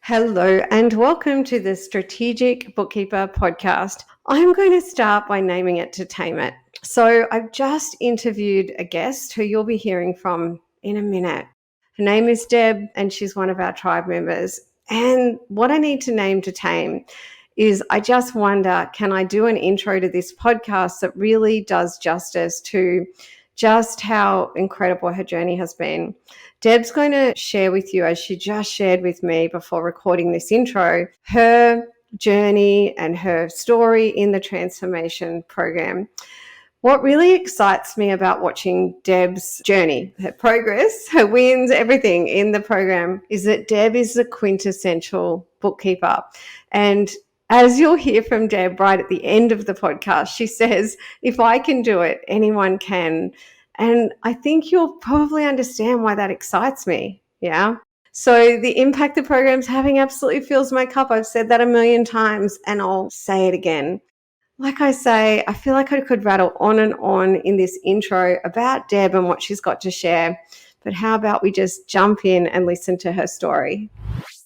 Hello and welcome to the Strategic Bookkeeper podcast. I'm going to start by naming it to tame it. So I've just interviewed a guest who you'll be hearing from in a minute. Her name is Deb and she's one of our tribe members. And what I need to name to tame is I just wonder, can I do an intro to this podcast that really does justice to just how incredible her journey has been? Deb's going to share with you, as she just shared with me before recording this intro, her journey and her story in the transformation program. What really excites me about watching Deb's journey, her progress, her wins, everything in the program is that Deb is the quintessential bookkeeper. And as you'll hear from Deb right at the end of the podcast, she says, if I can do it, anyone can. And I think you'll probably understand why that excites me. Yeah. So the impact the program's having absolutely fills my cup. I've said that a million times and I'll say it again. Like I say, I feel like I could rattle on and on in this intro about Deb and what she's got to share. But how about we just jump in and listen to her story?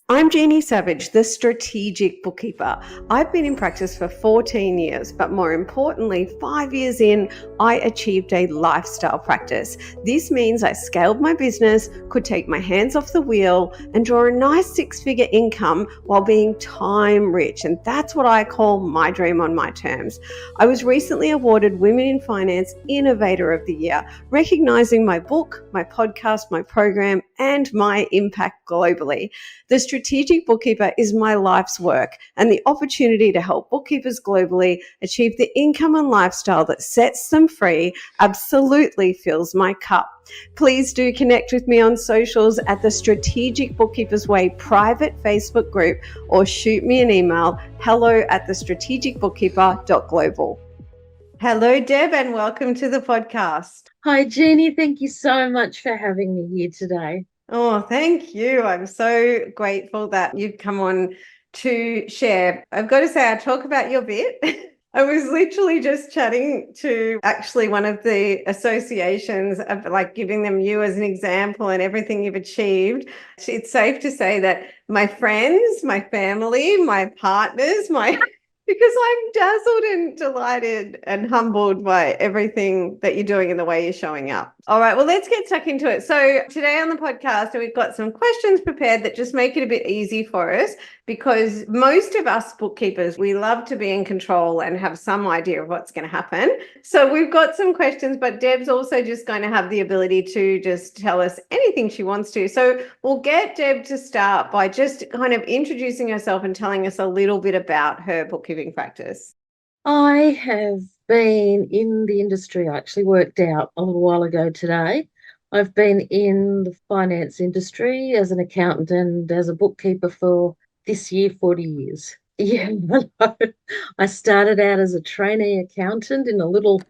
I'm Jeannie Savage, the strategic bookkeeper. I've been in practice for 14 years, but more importantly, 5 years in, I achieved a lifestyle practice. This means I scaled my business, could take my hands off the wheel, and draw a nice six-figure income while being time rich. And that's what I call my dream on my terms. I was recently awarded Women in Finance Innovator of the Year, recognizing my book, my podcast, my program, and my impact globally. The Strategic Bookkeeper is my life's work, and the opportunity to help bookkeepers globally achieve the income and lifestyle that sets them free absolutely fills my cup. Please do connect with me on socials at the Strategic Bookkeepers Way private Facebook group or shoot me an email, hello@thestrategicbookkeeper.global. Hello, Deb, and welcome to the podcast. Hi, Jeannie. Thank you so much for having me here today. Oh, thank you. I'm so grateful that you've come on to share. I've got to say, I talk about your bit. I was literally just chatting to actually one of the associations of like giving them you as an example and everything you've achieved. It's safe to say that my friends, my family, my partners, because I'm dazzled and delighted and humbled by everything that you're doing and the way you're showing up. All right, well, let's get stuck into it. So today on the podcast, we've got some questions prepared that just make it a bit easy for us, because most of us bookkeepers, we love to be in control and have some idea of what's going to happen. So we've got some questions, but Deb's also just going to have the ability to just tell us anything she wants to. So we'll get Deb to start by just kind of introducing herself and telling us a little bit about her bookkeeping practice. I have been in the industry. I actually worked out a little while ago today. I've been in the finance industry as an accountant and as a bookkeeper for this year, 40 years. Yeah, I started out as a trainee accountant in a little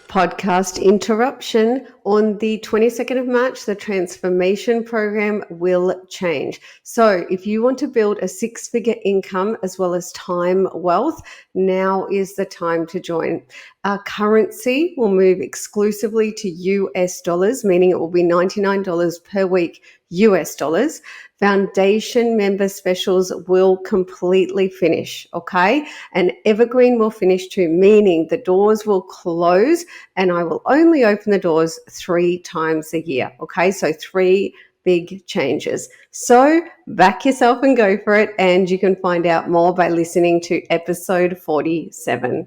Podcast interruption. On the 22nd of March, the transformation program will change. So if you want to build a six-figure income as well as time wealth, now is the time to join. Our currency will move exclusively to US dollars, meaning it will be $99 per week US dollars. Foundation member specials will completely finish, okay? And Evergreen will finish too, meaning the doors will close and I will only open the doors 3 times a year, okay? So 3 big changes. So back yourself and go for it, and you can find out more by listening to episode 47.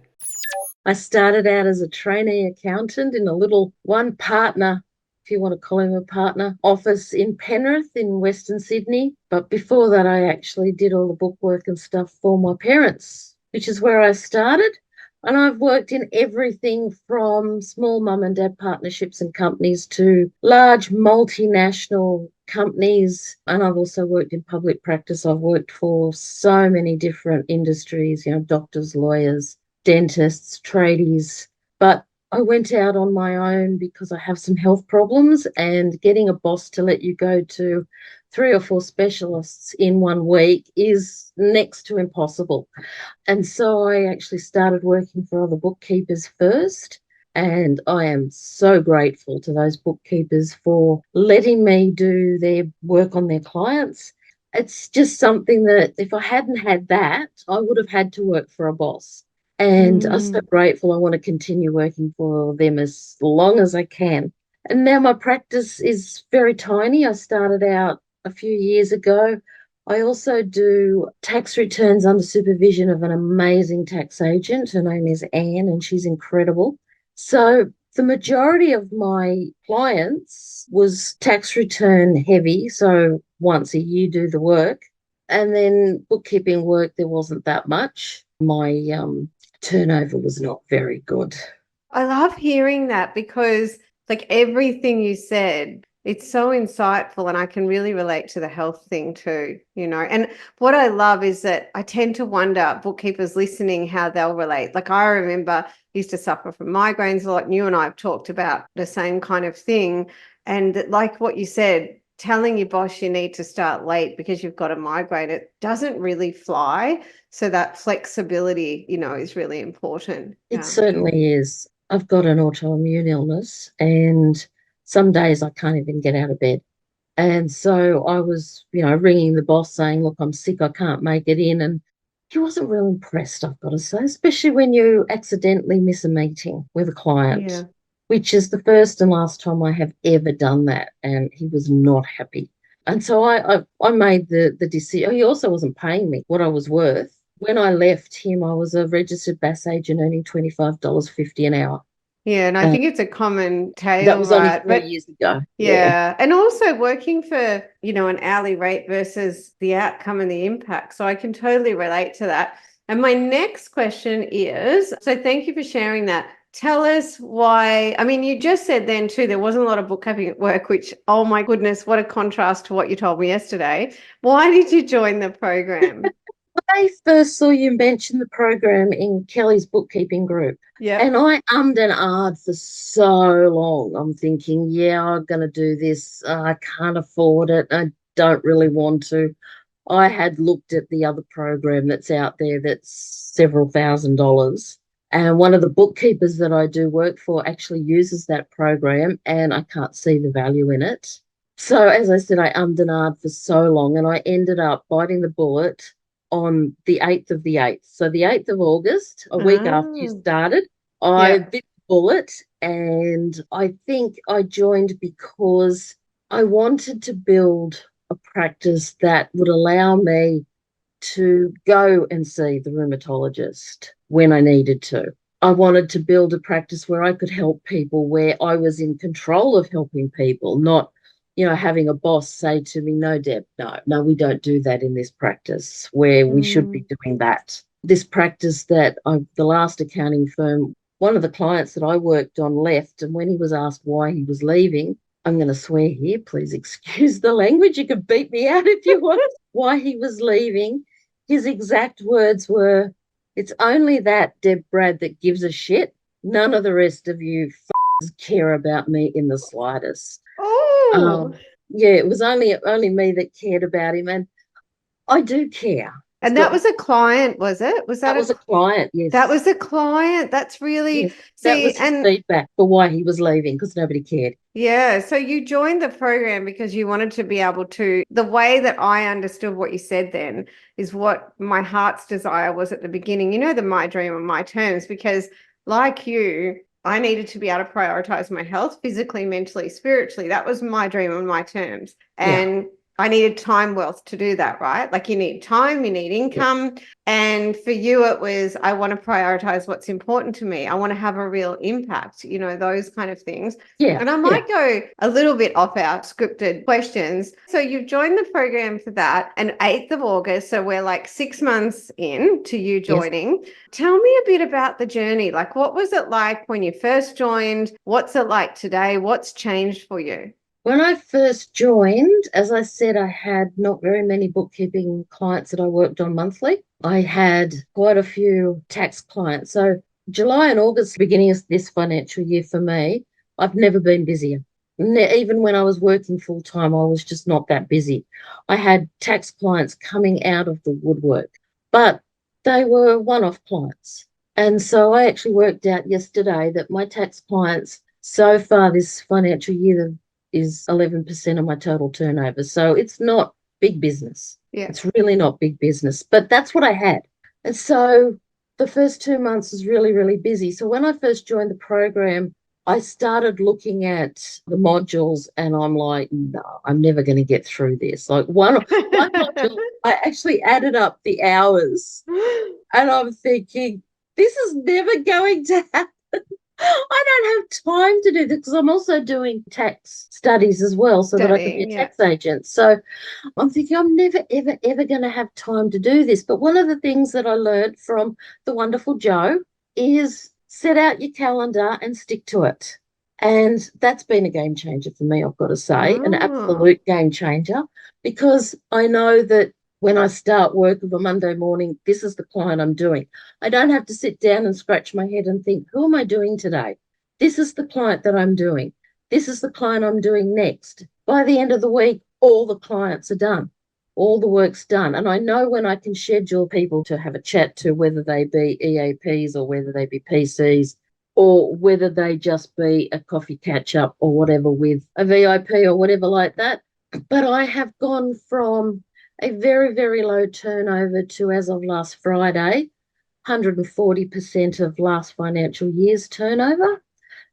I started out as a trainee accountant in a little one partner, if you want to call him a partner, office in Penrith in Western Sydney. But before that, I actually did all the bookwork and stuff for my parents, which is where I started. And I've worked in everything from small mum and dad partnerships and companies to large multinational companies. And I've also worked in public practice. I've worked for so many different industries, doctors, lawyers, dentists, tradies. But I went out on my own because I have some health problems, and getting a boss to let you go to 3 or 4 specialists in 1 week is next to impossible. And so I actually started working for other bookkeepers first. And I am so grateful to those bookkeepers for letting me do their work on their clients. It's just something that if I hadn't had that, I would have had to work for a boss. And I'm so Mm. grateful. I want to continue working for them as long as I can. And now my practice is very tiny. I started out a few years ago. I also do tax returns under supervision of an amazing tax agent. Her name is Anne, and she's incredible. So the majority of my clients was tax return heavy. So once a year, do the work. And then bookkeeping work, there wasn't that much. My turnover was not very good. I love hearing that because, like, everything you said, it's so insightful, and I can really relate to the health thing too, you know. And what I love is that I tend to wonder, bookkeepers listening, how they'll relate. Like, I remember I used to suffer from migraines a lot, and you and I have talked about the same kind of thing. And like what you said, telling your boss you need to start late because you've got a migraine, it doesn't really fly. So that flexibility, you know, is really important. It Yeah. certainly is. I've got an autoimmune illness, and some days I can't even get out of bed. And so I was, ringing the boss saying, look, I'm sick, I can't make it in. And he wasn't real impressed, I've got to say, especially when you accidentally miss a meeting with a client, Yeah. which is the first and last time I have ever done that. And he was not happy. And so I made the decision. He also wasn't paying me what I was worth. When I left him, I was a registered BAS agent earning $25.50 an hour. Yeah, and I And think it's a common that tale, was only right? 3 years ago. Yeah. Yeah, and also working for, you know, an hourly rate versus the outcome and the impact. So I can totally relate to that. And my next question is, so thank you for sharing that. Tell us why, I mean, you just said then too, there wasn't a lot of bookkeeping at work, which, oh my goodness, what a contrast to what you told me yesterday. Why did you join the program? I first saw you mention the program in Kelly's bookkeeping group, and Yep. I ummed and ahed for so long. I'm thinking, yeah, I'm going to do this. I can't afford it. I don't really want to. I had looked at the other program that's out there that's several $1,000s. And one of the bookkeepers that I do work for actually uses that program, and I can't see the value in it. So, as I said, I ummed and ahed for so long, and I ended up biting the bullet on the 8th of the 8th. So, the 8th of August, a week after you Oh, started, I yeah. bit the bullet, and I think I joined because I wanted to build a practice that would allow me to go and see the rheumatologist when I needed to. I wanted to build a practice where I could help people, where I was in control of helping people, not, having a boss say to me, no, Deb, no, we don't do that in this practice where we should be Mm. doing that. This practice that the last accounting firm, one of the clients that I worked on left, and when he was asked why he was leaving, I'm going to swear here, please excuse the language. You can beat me out if you want. Why he was leaving, his exact words were, it's only that Deb Brad that gives a shit. None of the rest of you care about me in the slightest. Oh. Yeah, it was only me that cared about him, and I do care. He's And that got was a client, was it? Was that that was a client, that yes. was a client? That's really, Yes. That see, was his and feedback for why he was leaving, because nobody cared. yeah, so you joined the program because you wanted to be able to, the way that I understood what you said then is what my heart's desire was at the beginning. You know, the my dream on my terms, because like you, I needed to be able to prioritize my health physically, mentally, spiritually. That was my dream on my terms. Yeah, And I needed time wealth to do that, right? Like, you need time, you need yeah, income. And for you, it was, I want to prioritize what's important to me. I want to have a real impact, you know, those kind of things. yeah, And I yeah, might go a little bit off our scripted questions. So you've joined the program for that, and 8th of August. So we're like 6 months in to you yes. joining. Tell me a bit about the journey. Like, what was it like when you first joined? What's it like today? What's changed for you? When I first joined, as I said, I had not very many bookkeeping clients that I worked on monthly. I had quite a few tax clients. So July and August, beginning of this financial year for me, I've never been busier. Even when I was working full time, I was just not that busy. I had tax clients coming out of the woodwork, but they were one off clients. And so I actually worked out yesterday that my tax clients so far this financial year is 11% of my total turnover. So it's not big business. Yeah. It's really not big business, but that's what I had. And so the first 2 months was really, really busy. So when I first joined the program, I started looking at the modules and I'm like, no, I'm never going to get through this. Like one module, I actually added up the hours and I'm thinking, this is never going to happen. I don't have time to do this because I'm also doing tax studies as well so that I can be a Studying, yeah. tax agent. So I'm thinking I'm never, ever, ever going to have time to do this. But one of the things that I learned from the wonderful Joe is set out your calendar and stick to it. And that's been a game changer for me, I've got to say, an Oh. absolute game changer, because I know that when I start work of a Monday morning, this is the client I'm doing. I don't have to sit down and scratch my head and think, who am I doing today? This is the client that I'm doing. This is the client I'm doing next. By the end of the week, all the clients are done. All the work's done. And I know when I can schedule people to have a chat to, whether they be EAPs or whether they be PCs, or whether they just be a coffee catch up or whatever with a VIP or whatever like that. But I have gone from a very, very low turnover to, as of last Friday, 140% of last financial year's turnover.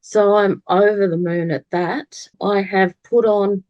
So I'm over the moon at that. I have put on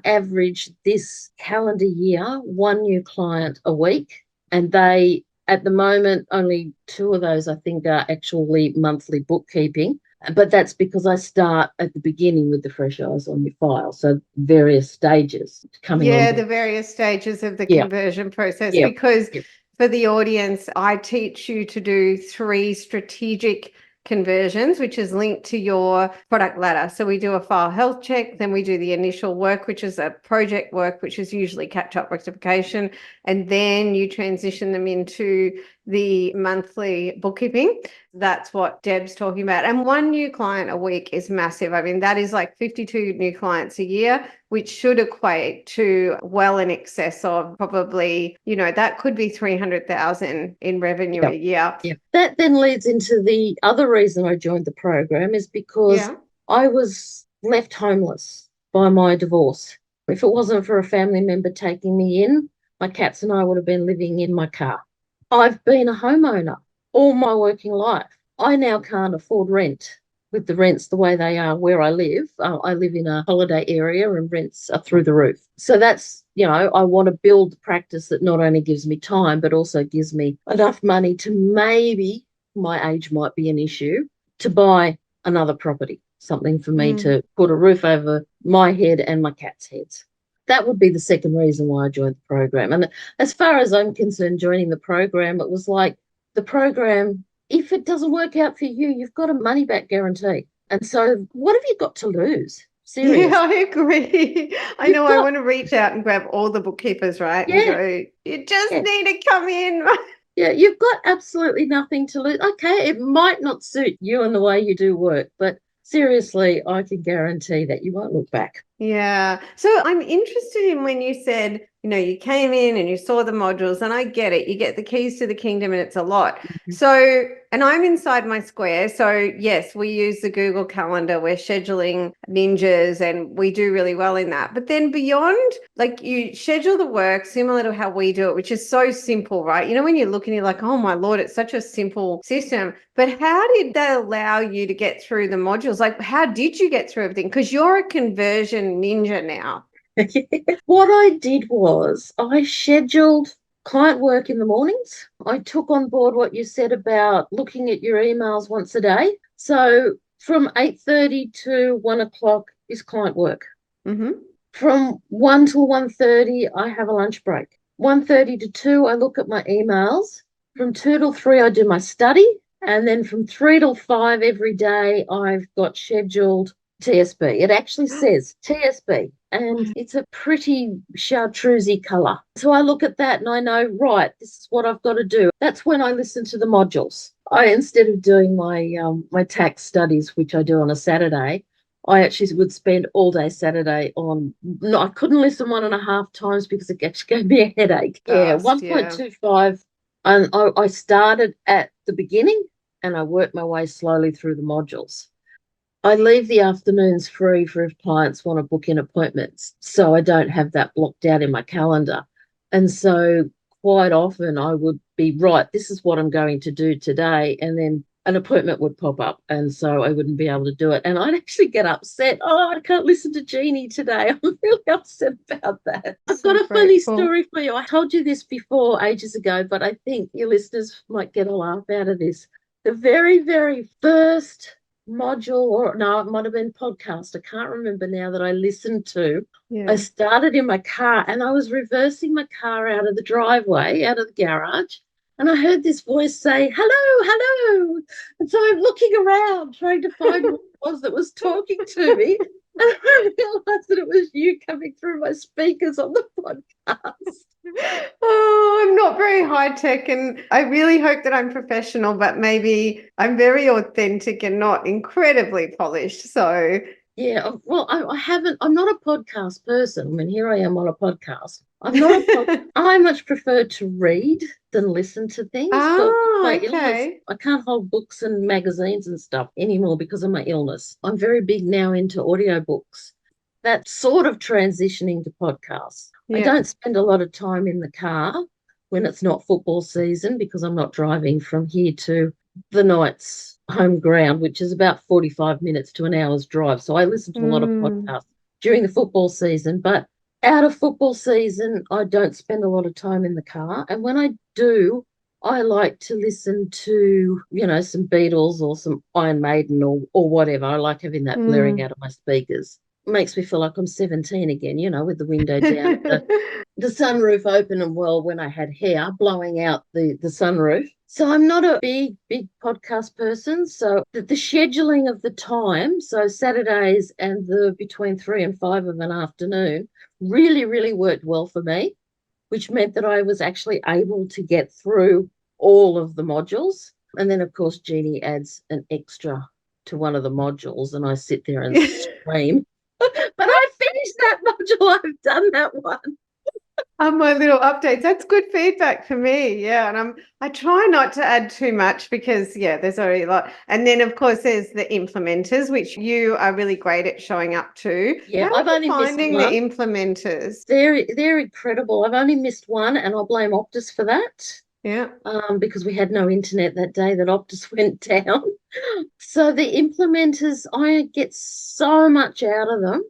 average, this calendar year, one new client a week. And they, at the moment, only two of those, I think, are actually monthly bookkeeping. But that's because I start at the beginning with the fresh eyes on your file. So various stages coming on Yeah, board. the various stages of the Yeah, conversion process. yeah, Because yeah. for the audience, I teach you to do 3 strategic conversions, which is linked to your product ladder. So we do a file health check, then we do the initial work, which is a project work, which is usually catch up rectification, and then you transition them into the monthly bookkeeping. That's what Deb's talking about. And one new client a week is massive. I mean, that is like 52 new clients a year, which should equate to well in excess of probably, that could be 300,000 in revenue Yeah, a year. yeah. That then leads into the other reason I joined the program is because Yeah. I was left homeless by my divorce. If it wasn't for a family member taking me in, my cats and I would have been living in my car. I've been a homeowner all my working life. I now can't afford rent with the rents the way they are where I live. I live in a holiday area and rents are through the roof. So that's, I want to build a practice that not only gives me time, but also gives me enough money to, maybe my age might be an issue, to buy another property, something for me Mm. to put a roof over my head and my cat's heads. That would be the second reason why I joined the program. And as far as I'm concerned, joining the program, it was like the program, if it doesn't work out for you, you've got a money back guarantee. And so what have you got to lose? Yeah, Serious. I agree. I You've know I got, want to reach out and grab all the bookkeepers, right? And yeah, go, you just yeah, need to come in. yeah, you've got absolutely nothing to lose. Okay, it might not suit you and the way you do work, but seriously, I can guarantee that you won't look back. Yeah. So I'm interested in when you said, you came in and you saw the modules, and I get it. You get the keys to the kingdom and it's a lot. So, and I'm inside my square. So, yes, we use the Google Calendar. We're scheduling ninjas and we do really well in that. But then beyond, like you schedule the work similar to how we do it, which is so simple, right? When you look and you're like, oh my Lord, it's such a simple system. But how did that allow you to get through the modules? Like, how did you get through everything? Because you're a conversion ninja now. What I did was I scheduled client work in the mornings. I took on board what you said about looking at your emails once a day. So from 8:30 to 1 o'clock is client work. Mm-hmm. From 1 till 1:30, I have a lunch break. 1:30 to 2, I look at my emails. From 2 till 3, I do my study. And then from 3 till 5 every day, I've got scheduled TSB. It actually says TSB, and it's a pretty chartreusey colour. So I look at that and I know, right, this is what I've got to do. That's when I listen to the modules. Instead of doing my tax studies, which I do on a Saturday, I actually would spend all day Saturday on. No, I couldn't listen 1.5 times because it actually gave me a headache. Yeah, Fast, yeah. 1.25. And I started at the beginning and I work my way slowly through the modules. I leave the afternoons free for if clients want to book in appointments. So I don't have that blocked out in my calendar. And so quite often I would be right, this is what I'm going to do today. And then an appointment would pop up. And so I wouldn't be able to do it. And I'd actually get upset. Oh, I can't listen to Jeannie today. I'm really upset about that. I've got a funny story for you. I told you this before ages ago, but I think your listeners might get a laugh out of this. The very, very first module, or no, it might have been podcast, I can't remember now, that I listened to. I started in my car and I was reversing my car out of the driveway, out of the garage, and I heard this voice say, hello, hello. And so I'm looking around trying to find who it was that was talking to me. And I realized that it was you coming through my speakers on the podcast. Oh, I'm not very high tech, and I really hope that I'm professional, but maybe I'm very authentic and not incredibly polished. So, yeah, well, I'm not a podcast person. I mean, here I am on a podcast. I'm not I much prefer to read than listen to things. But my illness, I can't hold books and magazines and stuff anymore because of my illness. I'm very big now into audiobooks. That's sort of transitioning to podcasts. I don't spend a lot of time in the car when it's not football season because I'm not driving from here to the Knights' home ground, which is about 45 minutes to an hour's drive. So I listen to a lot of podcasts during the football season, but out of football season, I don't spend a lot of time in the car. And when I do, I like to listen to, some Beatles or some Iron Maiden or whatever. I like having that blaring out of my speakers. It makes me feel like I'm 17 again, with the window down, the sunroof open, and well, when I had hair blowing out the sunroof. So I'm not a big podcast person. So the scheduling of the time, so Saturdays and the between 3 and 5 of an afternoon really, really worked well for me, which meant that I was actually able to get through all of the modules. And then, of course, Jeannie adds an extra to one of the modules, and I sit there and scream. But I finished that module. I've done that one. My little updates. That's good feedback for me. Yeah. And I try not to add too much because there's already a lot. And then of course there's the implementers, which you are really great at showing up to. Yeah, I've only finding the implementers. They're incredible. I've only missed one, and I'll blame Optus for that. Yeah. Because we had no internet that day that Optus went down. So the implementers, I get so much out of them.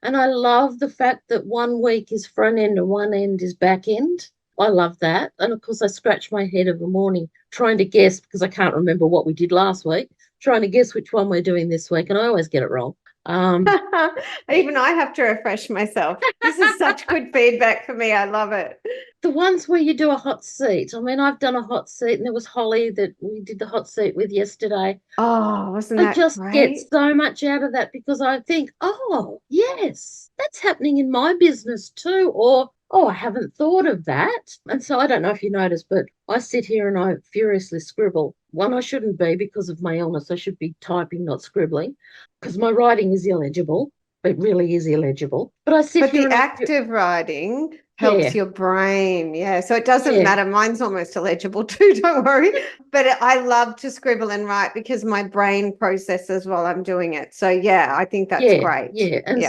And I love the fact that 1 week is front end and 1 end is back end. I love that. And of course, I scratch my head every morning trying to guess, because I can't remember what we did last week, trying to guess which one we're doing this week. And I always get it wrong. Even I have to refresh myself. This is such good feedback for me. I love it. The ones where you do a hot seat. I mean, I've done a hot seat, and there was Holly that we did the hot seat with yesterday. Oh, wasn't that great? I just get so much out of that because I think, oh, yes, that's happening in my business too. Or, oh, I haven't thought of that. And so I don't know if you noticed, but I sit here and I furiously scribble. One, I shouldn't be because of my illness. I should be typing, not scribbling, because my writing is illegible. It really is illegible. But I sit here. But the active writing helps your brain. Yeah. So it doesn't matter. Mine's almost illegible too. Don't worry. But I love to scribble and write because my brain processes while I'm doing it. So yeah, I think that's great. Yeah. And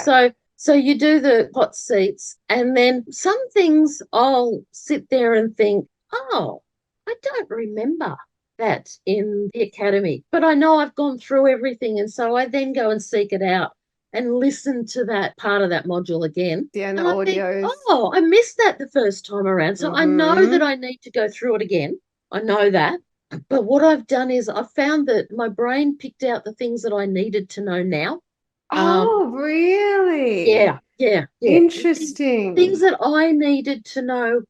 so you do the hot seats, and then some things I'll sit there and think, oh, I don't remember that in the academy, but I know I've gone through everything. And so I then go and seek it out and listen to that part of that module again. Yeah, and the audios. Think, oh, I missed that the first time around. So I know that I need to go through it again. I know that. But what I've done is I found that my brain picked out the things that I needed to know now. Oh, really? Yeah. Interesting. Things that I needed to know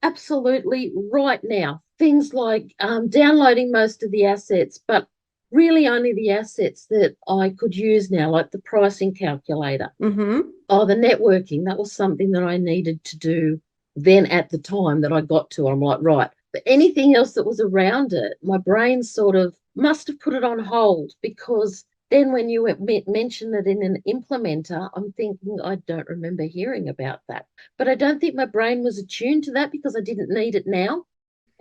absolutely right now. Things like downloading most of the assets, but really only the assets that I could use now, like the pricing calculator. Oh, the networking. That was something that I needed to do then at the time that I got to. I'm like, right. But anything else that was around it, my brain sort of must have put it on hold, because then when you mention it in an implementer, I'm thinking, I don't remember hearing about that. But I don't think my brain was attuned to that because I didn't need it now.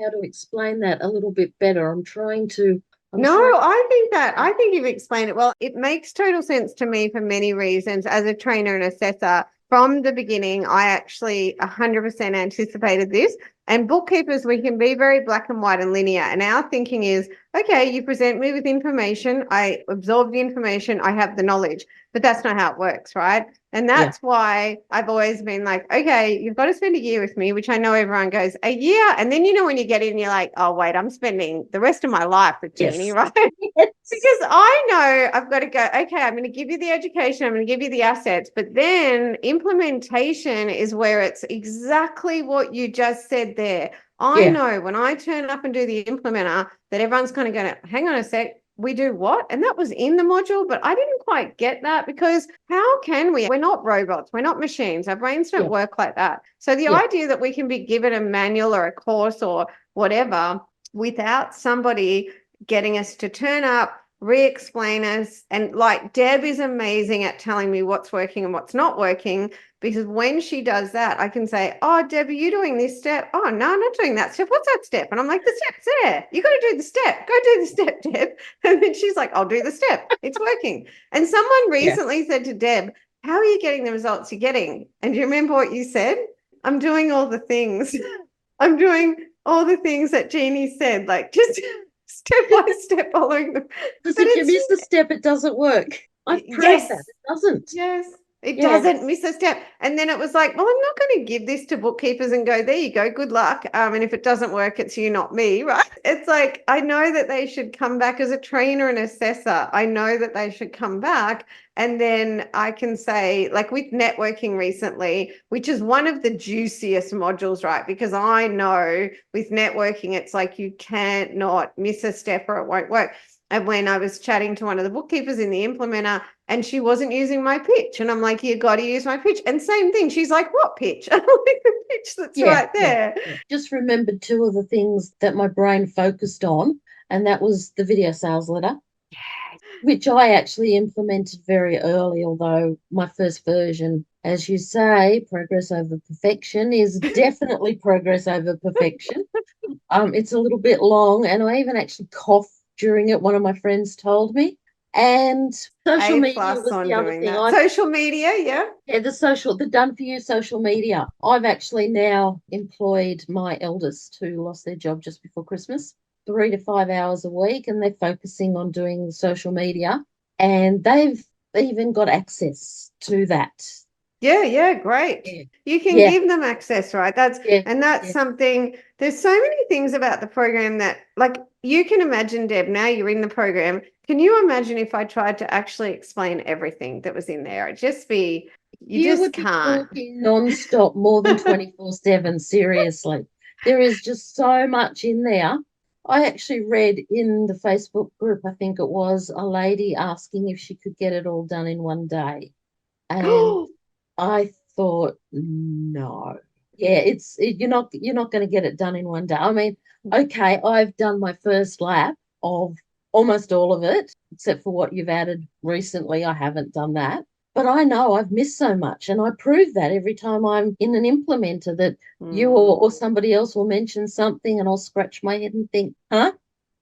How to explain that a little bit better? I'm trying to I'm No, sure. I think you've explained it well. It makes total sense to me for many reasons. As a trainer and assessor, from the beginning, I actually 100% anticipated this. And bookkeepers, we can be very black and white and linear. And our thinking is, okay, you present me with information, I absorb the information, I have the knowledge. But that's not how it works, right? And Yeah. that's why I've always been like, okay, you've got to spend a year with me, which I know everyone goes, a year. And then, when you get in, you're like, oh, wait, I'm spending the rest of my life with Jeannie, Yes. right? Yes. Because I know I've got to go, okay, I'm going to give you the education, I'm going to give you the assets, but then implementation is where it's exactly what you just said there. I Yeah. know when I turn up and do the implementer that everyone's kind of going to, hang on a sec, we do what? And that was in the module, but I didn't quite get that because how can we? We're not robots, we're not machines. Our brains don't Yeah. work like that. So the Yeah. idea that we can be given a manual or a course or whatever without somebody getting us to turn up, re-explain us. And like Deb is amazing at telling me what's working and what's not working, because when she does that, I can say, oh, Deb, are you doing this step? Oh, no, I'm not doing that step. What's that step? And I'm like, the step's there. You got to do the step. Go do the step, Deb. And then she's like, I'll do the step. It's working. And someone Yeah. recently said to Deb, how are you getting the results you're getting? And do you remember what you said? I'm doing all the things. I'm doing all the things that Jeannie said, like just step by step following them. Because But if you it's miss the step, it doesn't work. I've proved that yes, it doesn't. yes, it Yeah. doesn't miss a step. And then it was like, well, I'm not going to give this to bookkeepers and go, there you go, good luck. And if it doesn't work, it's you, not me, right? It's like, I know that they should come back as a trainer and assessor. I know that they should come back. And then I can say, like with networking recently, which is one of the juiciest modules, right? Because I know with networking, it's like you can't not miss a step or it won't work. And when I was chatting to one of the bookkeepers in the implementer and she wasn't using my pitch, and I'm like, you got to use my pitch. And same thing, she's like, what pitch? I'm like, the pitch that's Yeah. right there. Yeah. Just remembered two of the things that my brain focused on, and that was the video sales letter, which I actually implemented very early, although my first version, as you say, progress over perfection is definitely progress over perfection. It's a little bit long, and I even actually coughed during it, one of my friends told me. And social A media plus was on the other doing thing. that. Social media, yeah. Yeah, the done for you social media. I've actually now employed my eldest who lost their job just before Christmas, 3 to 5 hours a week, and they're focusing on doing social media. And they've even got access to that. Yeah, yeah, great. Yeah, You can yeah, give them access, right? That's yeah, and that's yeah. something. There's so many things about the program that, like, you can imagine, Deb. Now you're in the program. Can you imagine if I tried to actually explain everything that was in there? It'd just be, you You just would be can't. talking non-stop more than 24/7, seriously. There is just so much in there. I actually read in the Facebook group, I think it was, a lady asking if she could get it all done in one day. And I thought, no. Yeah, you're not going to get it done in one day. I mean, okay, I've done my first lap of almost all of it, except for what you've added recently. I haven't done that. But I know I've missed so much, and I prove that every time I'm in an implementer that you or somebody else will mention something, and I'll scratch my head and think, huh?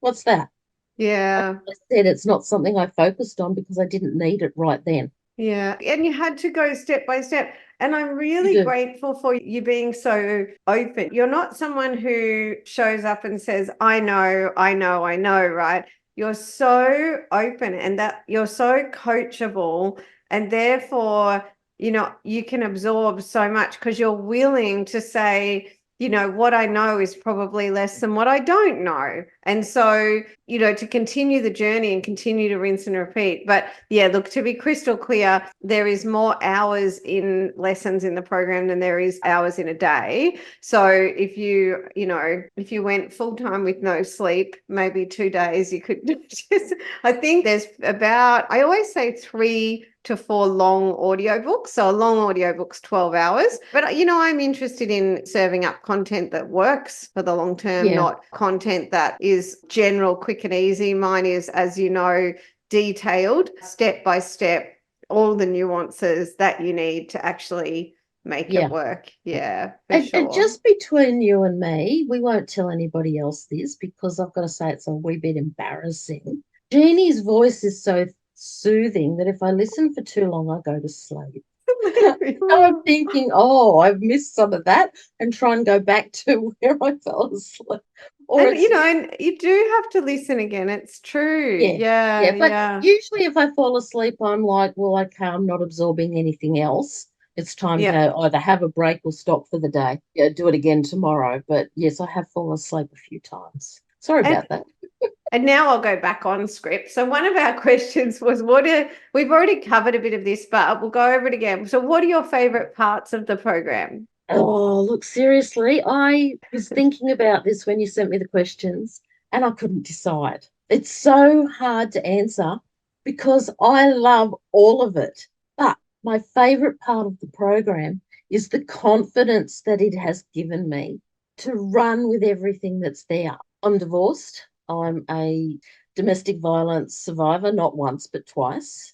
What's that? Yeah. I said it's not something I focused on because I didn't need it right then. Yeah. And you had to go step by step. And I'm You really do. grateful for you being so open. You're not someone who shows up and says, I know, I know, I know, right? You're so open and that you're so coachable. And therefore, you can absorb so much because you're willing to say, what I know is probably less than what I don't know. And so, to continue the journey and continue to rinse and repeat. But yeah, look, to be crystal clear, there is more hours in lessons in the program than there is hours in a day. So if you went full time with no sleep, maybe 2 days, you could just, I think there's I always say 3 to 4 long audiobooks. So a long audiobook's 12 hours. But I'm interested in serving up content that works for the long term, Yeah. not content that is general, quick and easy. Mine is, as you know, detailed, step by step, all the nuances that you need to actually make it Yeah. work. Yeah, for And sure. just between you and me, we won't tell anybody else this because I've got to say it's a wee bit embarrassing. Jeannie's voice is so soothing that if I listen for too long, I go to sleep. So I'm thinking, oh, I've missed some of that and try and go back to where I fell asleep. Or And it's, and you do have to listen again. It's true. yeah, Yeah, yeah. But yeah, usually if I fall asleep, I'm like, well, okay, I'm not absorbing anything else. It's time yeah. to either have a break or stop for the day. Yeah, do it again tomorrow. But yes, I have fallen asleep a few times. Sorry And about that. and now I'll go back on script. So one of our questions was, we've already covered a bit of this, but we'll go over it again. So what are your favorite parts of the program? Oh, look, seriously, I was thinking about this when you sent me the questions and I couldn't decide. It's so hard to answer because I love all of it. But my favorite part of the program is the confidence that it has given me to run with everything that's there. I'm divorced. I'm a domestic violence survivor, not once, but twice.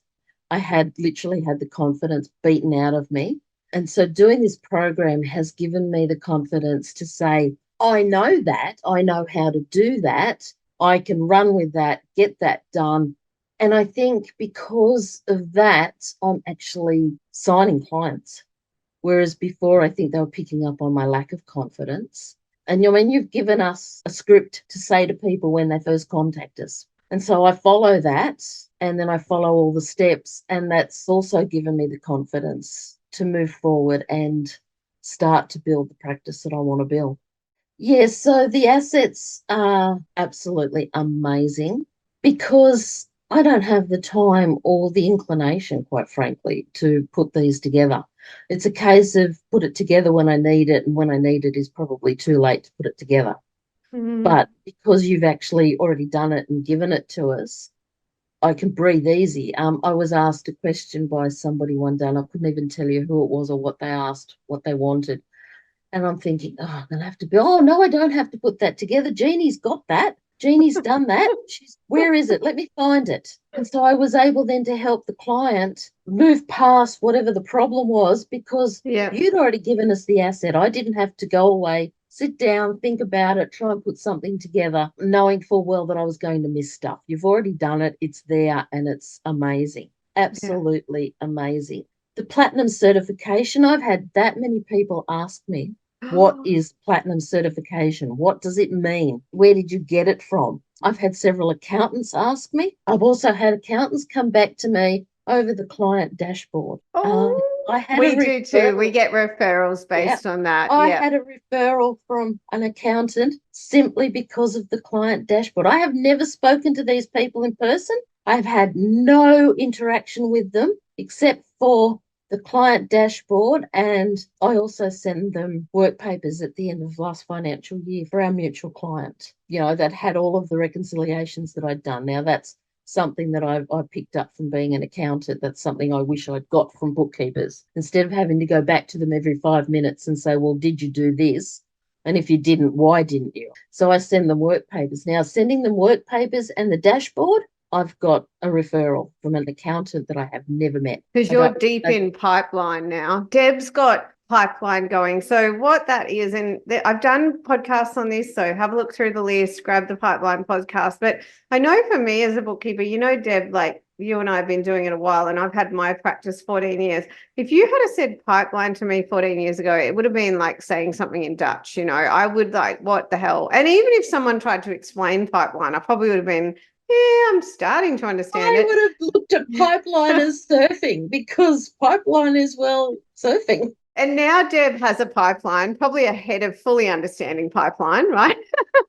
I had literally had the confidence beaten out of me, and so doing this program has given me the confidence to say, I know that, I know how to do that, I can run with that, get that done. And I think because of that, I'm actually signing clients. Whereas before, I think they were picking up on my lack of confidence. And when you've given us a script to say to people when they first contact us. And so I follow that and then I follow all the steps. And that's also given me the confidence to move forward and start to build the practice that I want to build. Yes, so the assets are absolutely amazing because I don't have the time or the inclination, quite frankly, to put these together. It's a case of put it together when I need it, and when I need it is probably too late to put it together. Mm. But because you've actually already done it and given it to us, I can breathe easy. I was asked a question by somebody one day, and I couldn't even tell you who it was or what they asked, what they wanted. And I'm thinking, oh, I'm going to have to be, oh, no, I don't have to put that together. Jeannie's got that. Jeannie's done that. Where is it? Let me find it. And so I was able then to help the client move past whatever the problem was because Yeah, you'd already given us the asset. I didn't have to go away, sit down, think about it, try and put something together, knowing full well that I was going to miss stuff. You've already done it. It's there and it's amazing. yeah. Absolutely amazing. The platinum certification, I've had that many people ask me, what is platinum certification? What does it mean? Where did you get it from? I've had several accountants ask me. I've also had accountants come back to me over the client dashboard. I had a We do too. We referral. get referrals Yeah, based on that. I Yeah. had a referral from an accountant simply because of the client dashboard. I have never spoken to these people in person. I've had no interaction with them except for the client dashboard. And I also send them work papers at the end of last financial year for our mutual client, that had all of the reconciliations that I'd done. Now, that's something that I picked up from being an accountant. That's something I wish I'd got from bookkeepers. Instead of having to go back to them every 5 minutes and say, well, did you do this? And if you didn't, why didn't you? So I send them work papers. Now, sending them work papers and the dashboard, I've got a referral from an accountant that I have never met. Because I you're don't deep know. in pipeline now. Deb's got pipeline going. So what that is, and I've done podcasts on this, so have a look through the list, grab the pipeline podcast. But I know for me as a bookkeeper, Deb, like you and I have been doing it a while, and I've had my practice 14 years. If you had said pipeline to me 14 years ago, it would have been like saying something in Dutch. I would like, what the hell? And even if someone tried to explain pipeline, I probably would have been, yeah, I'm starting to understand I it. would have looked at pipeline as surfing because pipeline is, well, surfing. And now Deb has a pipeline, probably ahead of fully understanding pipeline, right?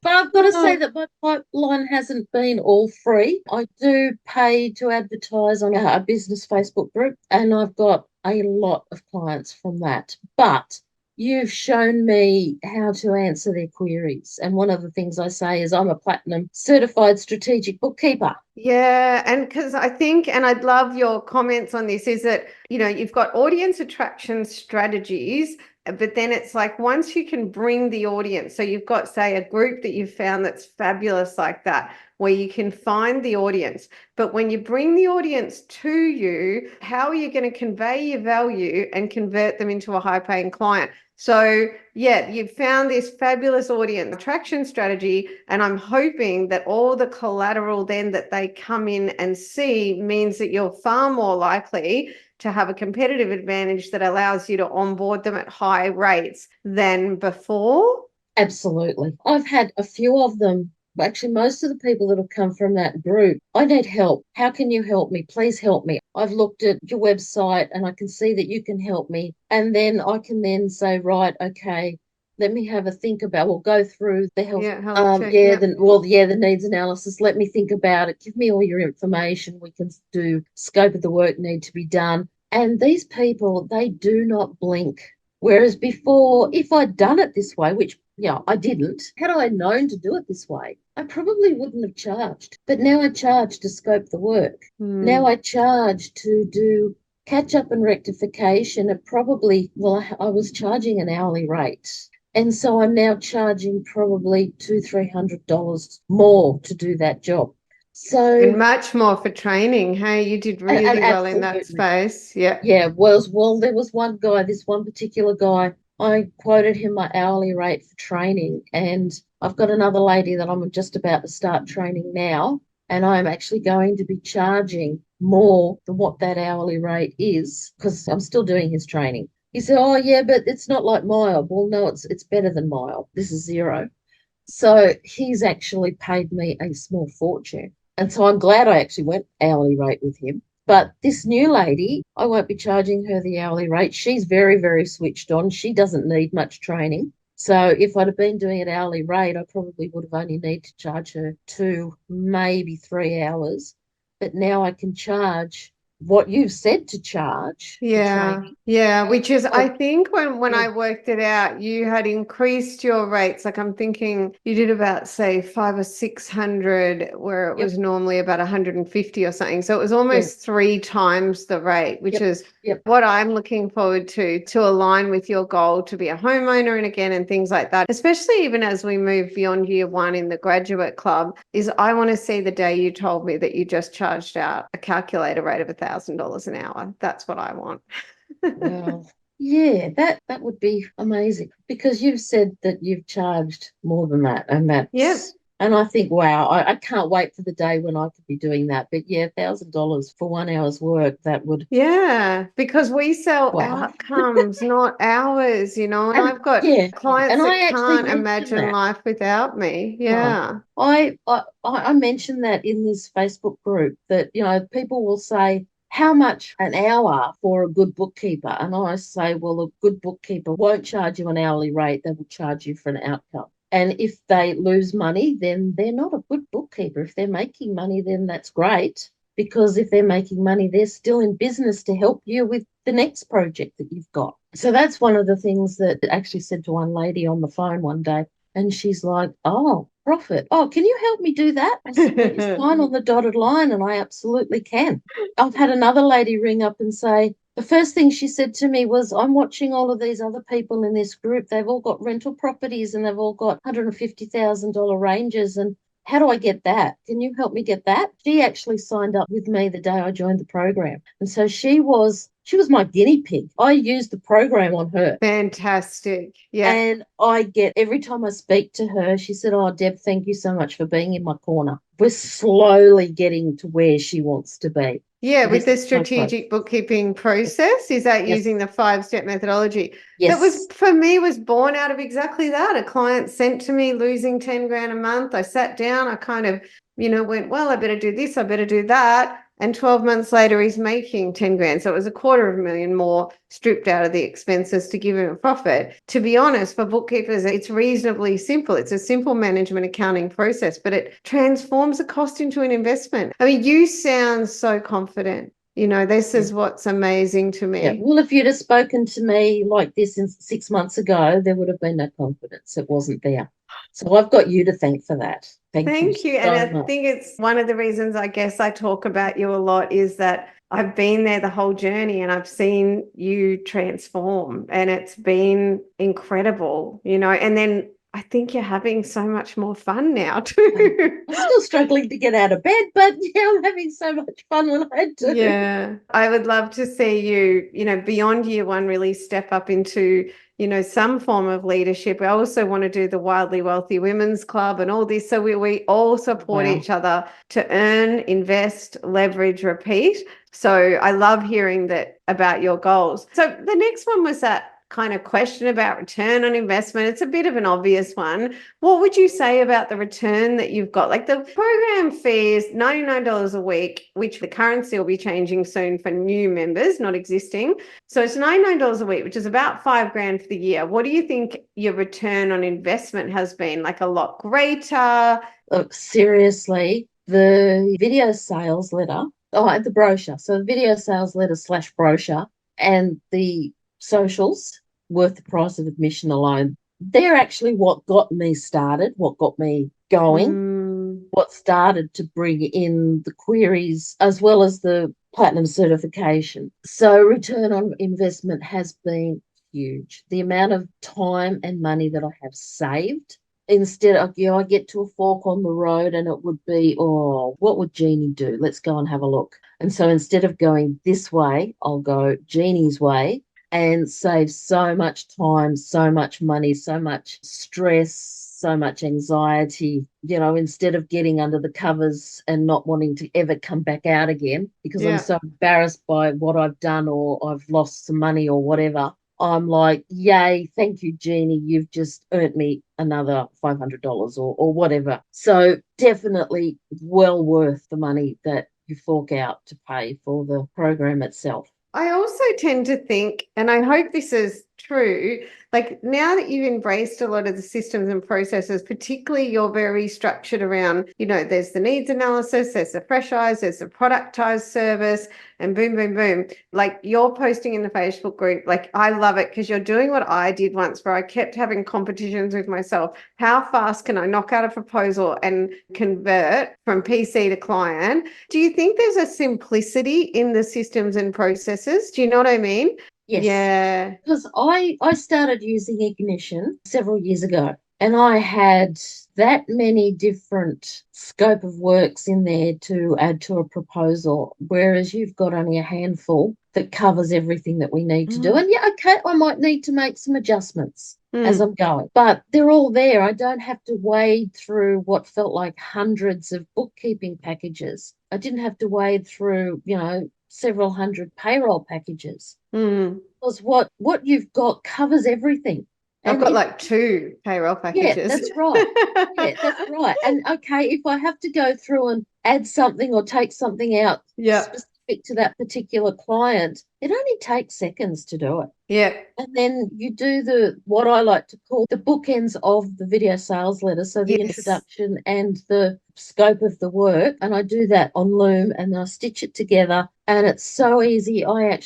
But I've got to say Oh, that my pipeline hasn't been all free. I do pay to advertise on a business Facebook group, and I've got a lot of clients from that. But you've shown me how to answer their queries. And one of the things I say is I'm a platinum certified strategic bookkeeper. yeah. And because I think, and I'd love your comments on this, is that, you've got audience attraction strategies but then it's like once you can bring the audience, so you've got, say, a group that you've found that's fabulous like that, where you can find the audience. But when you bring the audience to you, how are you going to convey your value and convert them into a high-paying client? So, yeah, you've found this fabulous audience attraction strategy, and I'm hoping that all the collateral then that they come in and see means that you're far more likely to have a competitive advantage that allows you to onboard them at high rates than before. Absolutely. I've had a few of them. Actually, most of the people that have come from that group, I need help. How can you help me? Please help me. I've looked at your website and I can see that you can help me. And then I can then say, right, okay, let me have a think about, we'll go through the health. Yeah, health check. Yeah. The needs analysis. Let me think about it. Give me all your information. We can do scope of the work need to be done. And these people, they do not blink. Whereas before, if I'd done it this way, which I didn't, had I known to do it this way, I probably wouldn't have charged. But now I charge to scope the work. Now I charge to do catch up and rectification at probably, I was charging an hourly rate. And so I'm now charging probably $200-300 more to do that job. So and much more for training. Hey, you did really well in that space. Yeah. Yeah. Well, there was one guy, this one particular guy, I quoted him my hourly rate for training. And I've got another lady that I'm just about to start training now. And I'm actually going to be charging more than what that hourly rate is because I'm still doing his training. He said, oh, yeah, but it's not like Mile. Well, no, it's better than Mile. This is zero. So he's actually paid me a small fortune. And so I'm glad I actually went hourly rate with him. But this new lady, I won't be charging her the hourly rate. She's very, very switched on. She doesn't need much training. So if I'd have been doing it hourly rate, I probably would have only need to charge her 2, maybe 3 hours. But now I can charge what you've said to charge. Yeah. Which is, I think when I worked it out, you had increased your rates. Like I'm thinking you did about, say, 500 or 600, where it was normally about 150 or something. So it was almost 3 times the rate, which is what I'm looking forward to align with your goal to be a homeowner and things like that, especially even as we move beyond year 1 in the graduate club, is I want to see the day you told me that you just charged out a calculator rate of $1,000 an hour. That's what I want. Well, yeah, that would be amazing because you've said that you've charged more than that, and and I think, wow, I can't wait for the day when I could be doing that. But yeah, $1,000 for 1 hour's work, that would. Yeah, because we sell outcomes, not hours, and I've got clients that can't imagine life without me. Yeah. I mentioned that in this Facebook group that, people will say, how much an hour for a good bookkeeper? And I say, well, a good bookkeeper won't charge you an hourly rate. They will charge you for an outcome. And if they lose money, then they're not a good bookkeeper. If they're making money, then that's great. Because if they're making money, they're still in business to help you with the next project that you've got. So that's one of the things that I actually said to one lady on the phone one day. And she's like, oh, profit. Oh, can you help me do that? I said, well, you sign on the dotted line, and I absolutely can. I've had another lady ring up and say, the first thing she said to me was, I'm watching all of these other people in this group. They've all got rental properties and they've all got $150,000 ranges. And how do I get that? Can you help me get that? She actually signed up with me the day I joined the program. And so she was my guinea pig. I used the program on her. Fantastic. Yeah. And every time I speak to her, she said, oh, Deb, thank you so much for being in my corner. We're slowly getting to where she wants to be. Yeah, with the strategic bookkeeping process, is that using the 5-step methodology? Yes. That was, for me, was born out of exactly that. A client sent to me losing 10 grand a month. I sat down, I kind of, went, well, I better do this, I better do that. And 12 months later, he's making 10 grand. So it was $250,000 more stripped out of the expenses to give him a profit. To be honest, for bookkeepers, it's reasonably simple. It's a simple management accounting process, but it transforms the cost into an investment. I mean, you sound so confident. This is what's amazing to me. Yeah. Well, if you'd have spoken to me like this 6 months ago, there would have been no confidence. It wasn't there. So I've got you to thank for that. Thank you. And I think it's one of the reasons I guess I talk about you a lot is that I've been there the whole journey and I've seen you transform, and it's been incredible, and then I think you're having so much more fun now too. I'm still struggling to get out of bed, but yeah, I'm having so much fun when I do. Yeah, I would love to see you, beyond year one, really step up into, some form of leadership. I also want to do the Wildly Wealthy Women's Club and all this. So we all support Wow. each other to earn, invest, leverage, repeat. So I love hearing that about your goals. So the next one was that kind of question about return on investment. It's a bit of an obvious one. What would you say about the return that you've got? Like, the program fee is $99 a week, which the currency will be changing soon for new members, not existing. So it's $99 a week, which is about $5,000 for the year. What do you think your return on investment has been? Like, a lot greater? Look, seriously, the video sales letter, the brochure. So the video sales letter / brochure and the socials worth the price of admission alone. They're actually what got me started, what got me going, what started to bring in the queries as well as the platinum certification. So return on investment has been huge. The amount of time and money that I have saved, instead of, I get to a fork on the road and it would be, oh, what would Jeannie do? Let's go and have a look. And so instead of going this way, I'll go Jeannie's way and save so much time, so much money, so much stress, so much anxiety, instead of getting under the covers and not wanting to ever come back out again because I'm so embarrassed by what I've done or I've lost some money or whatever. I'm like, yay, thank you, Jeannie. You've just earned me another $500 or whatever. So definitely well worth the money that you fork out to pay for the program itself. I also tend to think, and I hope this is true, like, now that you've embraced a lot of the systems and processes, particularly you're very structured around, there's the needs analysis, there's the fresh eyes, there's the productized service, and boom, boom, boom. Like, you're posting in the Facebook group. Like, I love it because you're doing what I did once, where I kept having competitions with myself. How fast can I knock out a proposal and convert from PC to client? Do you think there's a simplicity in the systems and processes? Do you know what I mean? Yes. Yeah. Because I started using Ignition several years ago and I had that many different scope of works in there to add to a proposal, whereas you've got only a handful that covers everything that we need to do. And yeah, okay, I might need to make some adjustments as I'm going, but they're all there. I don't have to wade through what felt like hundreds of bookkeeping packages. I didn't have to wade through, several hundred payroll packages. Because what you've got covers everything. I've got like 2 payroll packages. Yeah, that's right. Yeah, that's right. And okay, if I have to go through and add something or take something out specific to that particular client, it only takes seconds to do it. Yeah. And then you do what I like to call the bookends of the video sales letter. So the introduction and the scope of the work. And I do that on Loom and I stitch it together. And it's so easy. I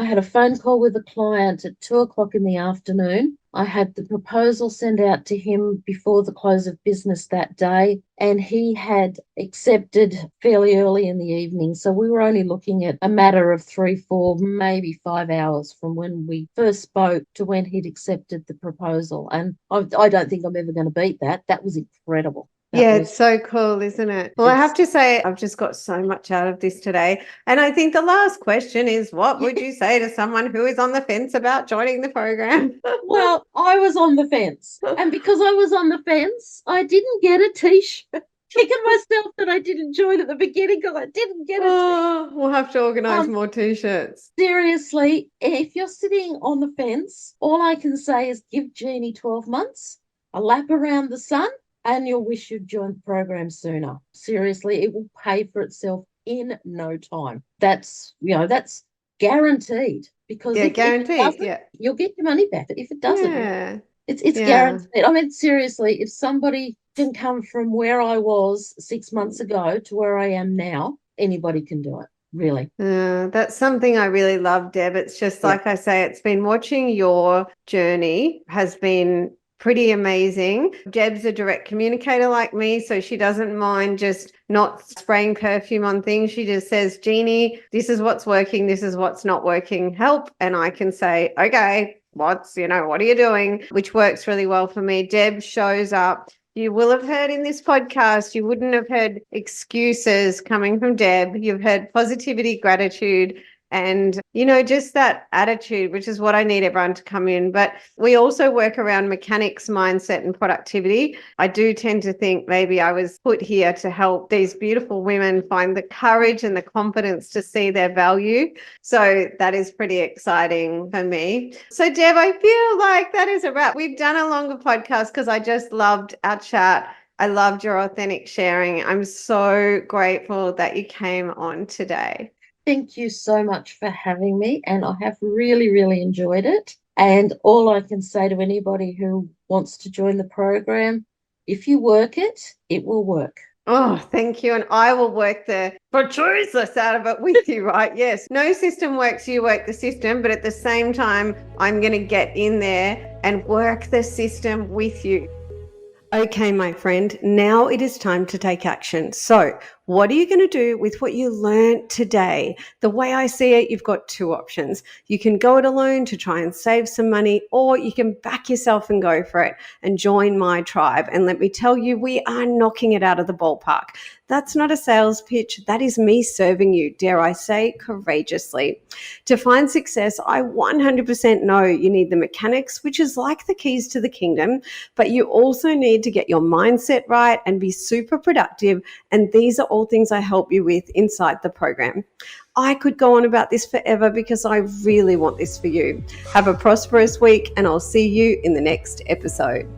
had a phone call with a client at 2:00 in the afternoon. I had the proposal sent out to him before the close of business that day, and he had accepted fairly early in the evening. So we were only looking at a matter of 3, 4, maybe 5 hours from when we first spoke to when he'd accepted the proposal. And I don't think I'm ever going to beat that. That was incredible. It's so cool, isn't it? Well, I have to say, I've just got so much out of this today. And I think the last question is, what would you say to someone who is on the fence about joining the program? Well, I was on the fence. And because I was on the fence, I didn't get a t-shirt. Kicking myself that I didn't join at the beginning because I didn't get it. We'll have to organise more t-shirts. Seriously, if you're sitting on the fence, all I can say is give Jeannie 12 months, a lap around the sun, and you'll wish you'd joined the program sooner. Seriously, it will pay for itself in no time. That's guaranteed. Because guaranteed. You'll get your money back. If it doesn't, it's guaranteed. I mean, seriously, if somebody can come from where I was 6 months ago to where I am now, anybody can do it. Really. That's something I really love, Deb. It's just like I say, it's been watching your journey has been Pretty amazing. Deb's a direct communicator like me, so she doesn't mind just not spraying perfume on things. She just says, Jeannie, this is what's working, this is what's not working, help. And I can say, okay, what are you doing? Which works really well for me. Deb shows up. You will have heard in this podcast, you wouldn't have heard excuses coming from Deb. You've heard positivity, gratitude, and, just that attitude, which is what I need everyone to come in. But we also work around mechanics, mindset, and productivity. I do tend to think maybe I was put here to help these beautiful women find the courage and the confidence to see their value. So that is pretty exciting for me. So, Deb, I feel like that is a wrap. We've done a longer podcast because I just loved our chat. I loved your authentic sharing. I'm so grateful that you came on today. Thank you so much for having me, and I have really, really enjoyed it. And all I can say to anybody who wants to join the program, if you work it, it will work. Oh, thank you. And I will work the bejesus out of it with you, right? Yes. No system works, you work the system. But at the same time, I'm going to get in there and work the system with you. Okay, my friend, now it is time to take action. So, what are you going to do with what you learned today? The way I see it, you've got two options. You can go it alone to try and save some money, or you can back yourself and go for it and join my tribe. And let me tell you, we are knocking it out of the ballpark. That's not a sales pitch. That is me serving you, dare I say, courageously. To find success, I 100% know you need the mechanics, which is like the keys to the kingdom, but you also need to get your mindset right and be super productive. And these are all things I help you with inside the program. I could go on about this forever because I really want this for you. Have a prosperous week, and I'll see you in the next episode.